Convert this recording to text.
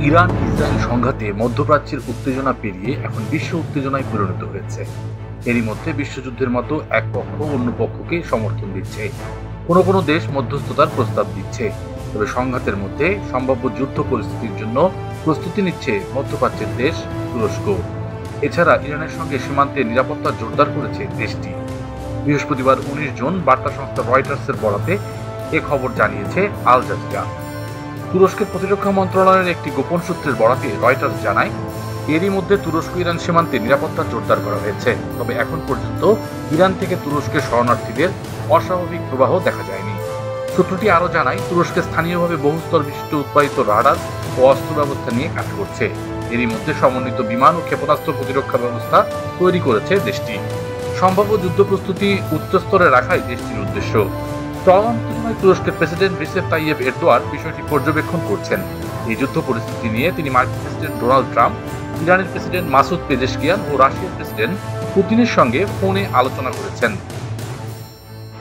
Iran Israel সংঘাতে মধ্যপ্রাচ্যের উত্তেজনা পেরিয়ে এখন বিশ্ব উত্তেজনায় পরিণত হয়েছে। এরই মধ্যে বিশ্বযুদ্ধের মতো এক পক্ষ অন্য পক্ষকে সমর্থন দিচ্ছে, কোনো কোনো দেশ মধ্যস্থতার প্রস্তাব দিচ্ছে। তবে সংঘাতের মধ্যে সম্ভাব্য যুদ্ধ পরিস্থিতির জন্য প্রস্তুতি নিচ্ছে মধ্যপ্রাচ্যের দেশ তুরস্ক। এছাড়া ইরানের সঙ্গে সীমান্তে নিরাপত্তা জোরদার করেছে দেশটি। বৃহস্পতিবার 19 জুন বার্তা সংস্থা রয়টার্সের বরাতে এ খবর জানিয়েছে আল জাজিরা। তুরস্কের প্রতিরক্ষা মন্ত্রণালয়ের একটি গোপন সূত্রের বরাতে রয়টার্স জানায়, এরই মধ্যে তুরস্ক ইরান সীমান্তে নিরাপত্তা জোরদার করা হয়েছে। তবে এখন পর্যন্ত ইরান থেকে তুরস্কের শরণার্থীদের অস্বাভাবিক প্রবাহ দেখা যায়নি। সূত্রটি আরও জানায়, তুরস্কে স্থানীয়ভাবে বহুস্তর বিশিষ্ট উৎপাদিত রাডার ও অস্ত্র ব্যবস্থা নিয়ে কাজ করছে। এরই মধ্যে সমন্বিত বিমান ও ক্ষেপণাস্ত্র প্রতিরক্ষা ব্যবস্থা তৈরি করেছে দেশটি। সম্ভাব্য যুদ্ধ প্রস্তুতি উচ্চস্তরে রাখাই দেশটির উদ্দেশ্য। চলমান উত্তেজনায় তুরস্কের প্রেসিডেন্ট রিসেপ তাইয়েপ এরদোয়ান বিষয়টি পর্যবেক্ষণ করছেন। এই যুদ্ধ পরিস্থিতি নিয়ে তিনি মার্কিন প্রেসিডেন্ট ডোনাল্ড ট্রাম্প, ইরানের প্রেসিডেন্ট মাসুদ পেজেশকিয়ান ও রাশিয়ার প্রেসিডেন্ট পুতিনের সঙ্গে ফোনে আলোচনা করেছেন।